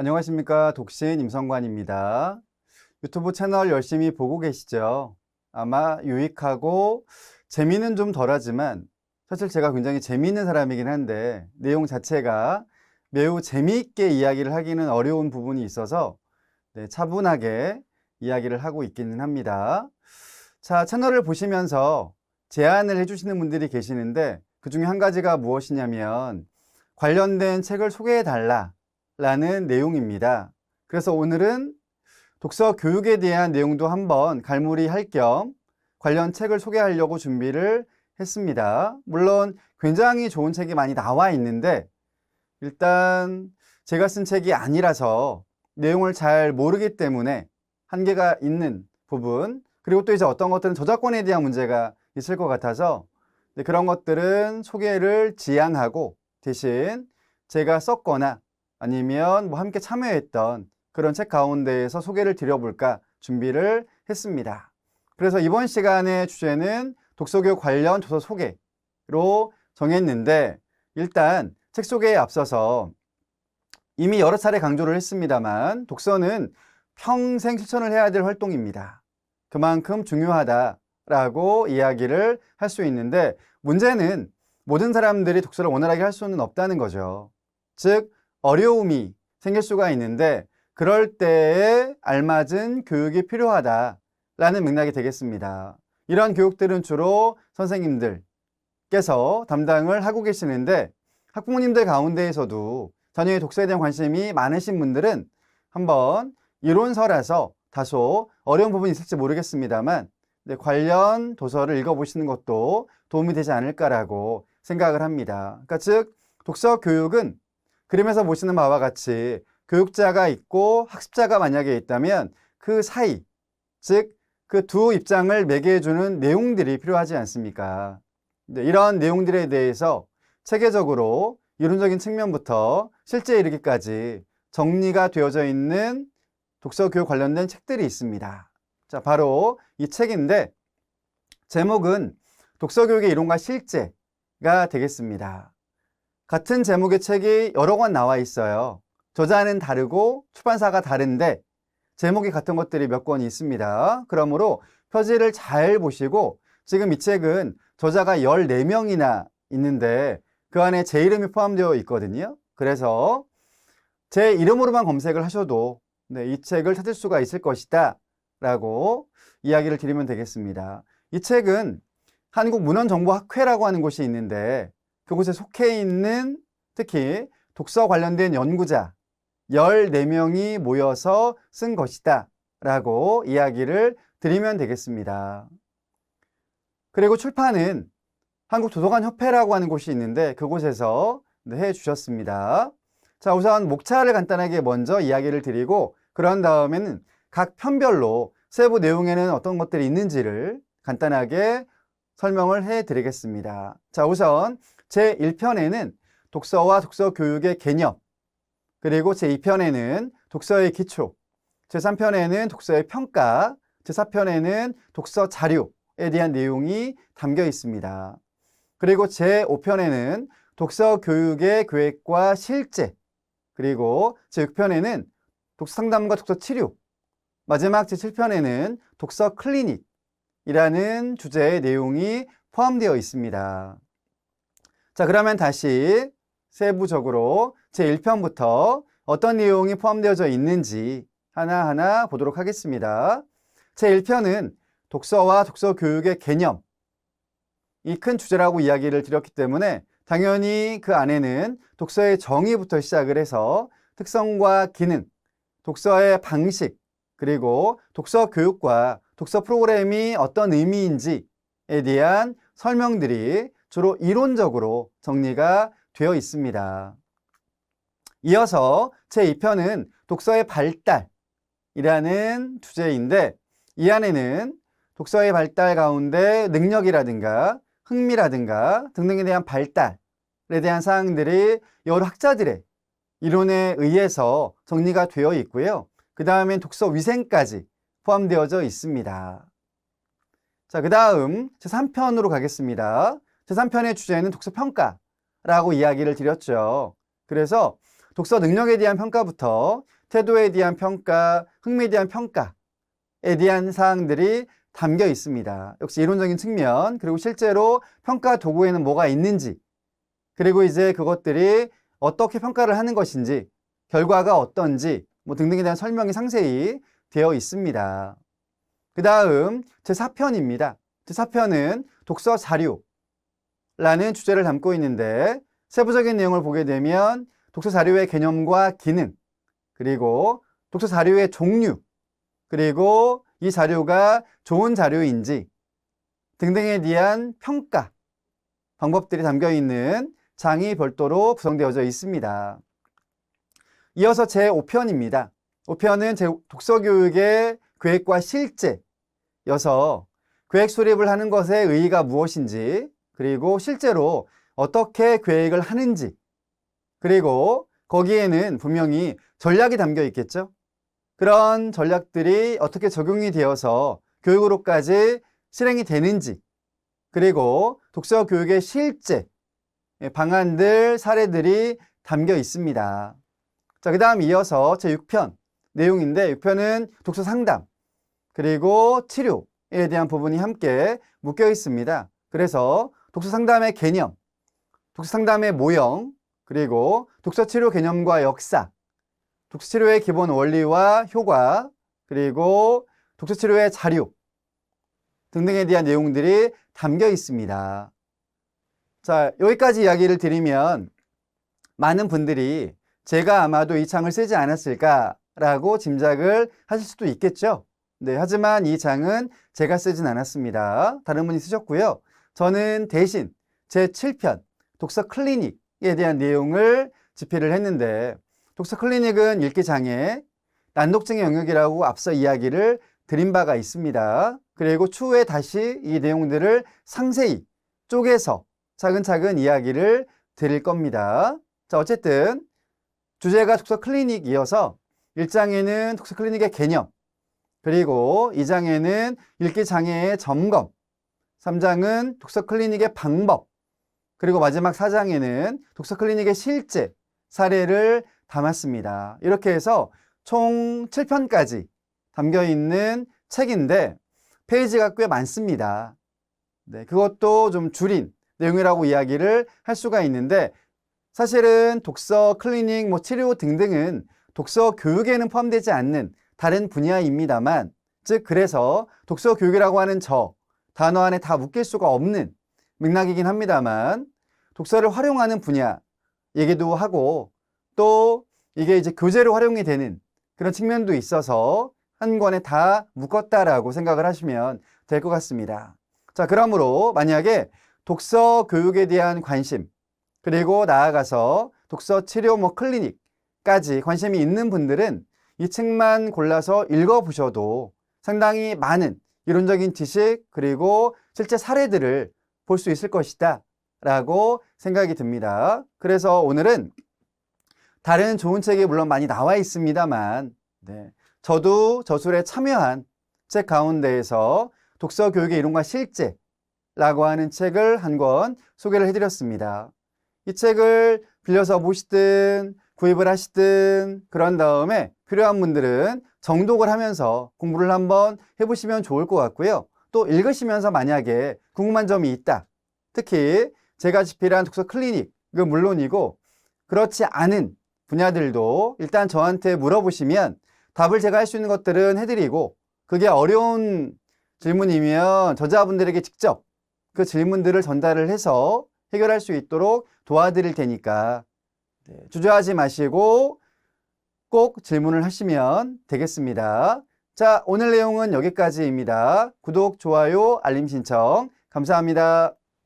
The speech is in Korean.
안녕하십니까. 독신 임성관입니다. 유튜브 채널 열심히 보고 계시죠? 아마 유익하고 재미는 좀 덜하지만 사실 제가 굉장히 재미있는 사람이긴 한데 내용 자체가 매우 재미있게 이야기를 하기는 어려운 부분이 있어서 차분하게 이야기를 하고 있기는 합니다. 자, 채널을 보시면서 제안을 해주시는 분들이 계시는데 그 중에 한 가지가 무엇이냐면 관련된 책을 소개해 달라 라는 내용입니다. 그래서 오늘은 독서 교육에 대한 내용도 한번 갈무리할 겸 관련 책을 소개하려고 준비를 했습니다. 물론 굉장히 좋은 책이 많이 나와 있는데 일단 제가 쓴 책이 아니라서 내용을 잘 모르기 때문에 한계가 있는 부분, 그리고 또 이제 어떤 것들은 저작권에 대한 문제가 있을 것 같아서 그런 것들은 소개를 지양하고 대신 제가 썼거나 아니면 뭐 함께 참여했던 그런 책 가운데에서 소개를 드려볼까 준비를 했습니다. 그래서 이번 시간의 주제는 독서교육 관련 도서 소개로 정했는데 일단 책 소개에 앞서서 이미 여러 차례 강조를 했습니다만 독서는 평생 실천을 해야 될 활동입니다. 그만큼 중요하다라고 이야기를 할 수 있는데 문제는 모든 사람들이 독서를 원활하게 할 수는 없다는 거죠. 즉 어려움이 생길 수가 있는데 그럴 때에 알맞은 교육이 필요하다라는 맥락이 되겠습니다. 이런 교육들은 주로 선생님들께서 담당을 하고 계시는데 학부모님들 가운데에서도 자녀의 독서에 대한 관심이 많으신 분들은 한번 이론서라서 다소 어려운 부분이 있을지 모르겠습니다만 관련 도서를 읽어보시는 것도 도움이 되지 않을까라고 생각을 합니다. 그러니까 즉 독서 교육은 그림에서 보시는 바와 같이 교육자가 있고 학습자가 만약에 있다면 그 사이, 즉 그 두 입장을 매개해주는 내용들이 필요하지 않습니까? 이런 내용들에 대해서 체계적으로 이론적인 측면부터 실제에 이르기까지 정리가 되어져 있는 독서 교육 관련된 책들이 있습니다. 자, 바로 이 책인데 제목은 독서 교육의 이론과 실제가 되겠습니다. 같은 제목의 책이 여러 권 나와 있어요. 저자는 다르고 출판사가 다른데 제목이 같은 것들이 몇 권이 있습니다. 그러므로 표지를 잘 보시고 지금 이 책은 저자가 14명이나 있는데 그 안에 제 이름이 포함되어 있거든요. 그래서 제 이름으로만 검색을 하셔도 이 책을 찾을 수가 있을 것이다 라고 이야기를 드리면 되겠습니다. 이 책은 한국문헌정보학회라고 하는 곳이 있는데 그곳에 속해 있는 특히 독서 관련된 연구자 14명이 모여서 쓴 것이다 라고 이야기를 드리면 되겠습니다. 그리고 출판은 한국도서관협회라고 하는 곳이 있는데 그곳에서 해 주셨습니다. 자, 우선 목차를 간단하게 먼저 이야기를 드리고 그런 다음에는 각 편별로 세부 내용에는 어떤 것들이 있는지를 간단하게 설명을 해 드리겠습니다. 자, 우선 제1편에는 독서와 독서 교육의 개념, 그리고 제2편에는 독서의 기초, 제3편에는 독서의 평가, 제4편에는 독서 자료에 대한 내용이 담겨 있습니다. 그리고 제5편에는 독서 교육의 계획과 실제, 그리고 제6편에는 독서 상담과 독서 치료, 마지막 제7편에는 독서 클리닉이라는 주제의 내용이 포함되어 있습니다. 자, 그러면 다시 세부적으로 제1편부터 어떤 내용이 포함되어져 있는지 하나하나 보도록 하겠습니다. 제1편은 독서와 독서 교육의 개념, 이 큰 주제라고 이야기를 드렸기 때문에 당연히 그 안에는 독서의 정의부터 시작을 해서 특성과 기능, 독서의 방식, 그리고 독서 교육과 독서 프로그램이 어떤 의미인지에 대한 설명들이 주로 이론적으로 정리가 되어 있습니다. 이어서 제2편은 독서의 발달이라는 주제인데 이 안에는 독서의 발달 가운데 능력이라든가 흥미라든가 등등에 대한 발달에 대한 사항들이 여러 학자들의 이론에 의해서 정리가 되어 있고요. 그 다음엔 독서 위생까지 포함되어져 있습니다. 자, 그 다음 제3편으로 가겠습니다. 제3편의 주제는 독서 평가라고 이야기를 드렸죠. 그래서 독서 능력에 대한 평가부터 태도에 대한 평가, 흥미에 대한 평가에 대한 사항들이 담겨 있습니다. 역시 이론적인 측면, 그리고 실제로 평가 도구에는 뭐가 있는지, 그리고 이제 그것들이 어떻게 평가를 하는 것인지, 결과가 어떤지 뭐 등등에 대한 설명이 상세히 되어 있습니다. 그 다음 제4편입니다. 제4편은 독서 자료라는 주제를 담고 있는데, 세부적인 내용을 보게 되면 독서 자료의 개념과 기능, 그리고 독서 자료의 종류, 그리고 이 자료가 좋은 자료인지 등등에 대한 평가 방법들이 담겨 있는 장이 별도로 구성되어져 있습니다. 이어서 제5편입니다. 5편은 독서교육의 계획과 실제여서 계획 수립을 하는 것의 의의가 무엇인지, 그리고 실제로 어떻게 계획을 하는지, 그리고 거기에는 분명히 전략이 담겨 있겠죠. 그런 전략들이 어떻게 적용이 되어서 교육으로까지 실행이 되는지, 그리고 독서 교육의 실제 방안들, 사례들이 담겨 있습니다. 자, 그 다음 이어서 제6편 내용인데, 6편은 독서 상담, 그리고 치료에 대한 부분이 함께 묶여 있습니다. 그래서 독서 상담의 개념, 독서 상담의 모형, 그리고 독서 치료 개념과 역사, 독서 치료의 기본 원리와 효과, 그리고 독서 치료의 자료 등등에 대한 내용들이 담겨 있습니다. 자, 여기까지 이야기를 드리면 많은 분들이 제가 아마도 이 장을 쓰지 않았을까라고 짐작을 하실 수도 있겠죠. 네, 하지만 이 장은 제가 쓰진 않았습니다. 다른 분이 쓰셨고요. 저는 대신 제7편 독서 클리닉에 대한 내용을 집필을 했는데, 독서 클리닉은 읽기 장애, 난독증의 영역이라고 앞서 이야기를 드린 바가 있습니다. 그리고 추후에 다시 이 내용들을 상세히 쪼개서 차근차근 이야기를 드릴 겁니다. 자, 어쨌든 주제가 독서 클리닉이어서 1장에는 독서 클리닉의 개념, 그리고 2장에는 읽기 장애의 점검, 3장은 독서 클리닉의 방법, 그리고 마지막 4장에는 독서 클리닉의 실제 사례를 담았습니다. 이렇게 해서 총 7편까지 담겨 있는 책인데 페이지가 꽤 많습니다. 네, 그것도 좀 줄인 내용이라고 이야기를 할 수가 있는데, 사실은 독서 클리닉, 뭐 치료 등등은 독서 교육에는 포함되지 않는 다른 분야입니다만, 즉 그래서 독서 교육이라고 하는 저 단어 안에 다 묶일 수가 없는 맥락이긴 합니다만, 독서를 활용하는 분야 얘기도 하고, 또 이게 이제 교재로 활용이 되는 그런 측면도 있어서 한 권에 다 묶었다라고 생각을 하시면 될 것 같습니다. 자, 그러므로 만약에 독서 교육에 대한 관심, 그리고 나아가서 독서 치료 뭐 클리닉까지 관심이 있는 분들은 이 책만 골라서 읽어보셔도 상당히 많은 이론적인 지식, 그리고 실제 사례들을 볼 수 있을 것이다 라고 생각이 듭니다. 그래서 오늘은 다른 좋은 책이 물론 많이 나와 있습니다만, 네, 저도 저술에 참여한 책 가운데에서 독서 교육의 이론과 실제라고 하는 책을 한 권 소개를 해드렸습니다. 이 책을 빌려서 보시든 구입을 하시든, 그런 다음에 필요한 분들은 정독을 하면서 공부를 한번 해보시면 좋을 것 같고요. 또 읽으시면서 만약에 궁금한 점이 있다, 특히 제가 집필한 독서 클리닉은 물론이고 그렇지 않은 분야들도 일단 저한테 물어보시면 답을 제가 할 수 있는 것들은 해드리고, 그게 어려운 질문이면 저자분들에게 직접 그 질문들을 전달을 해서 해결할 수 있도록 도와드릴 테니까 주저하지 마시고 꼭 질문을 하시면 되겠습니다. 자, 오늘 내용은 여기까지입니다. 구독, 좋아요, 알림 신청 감사합니다.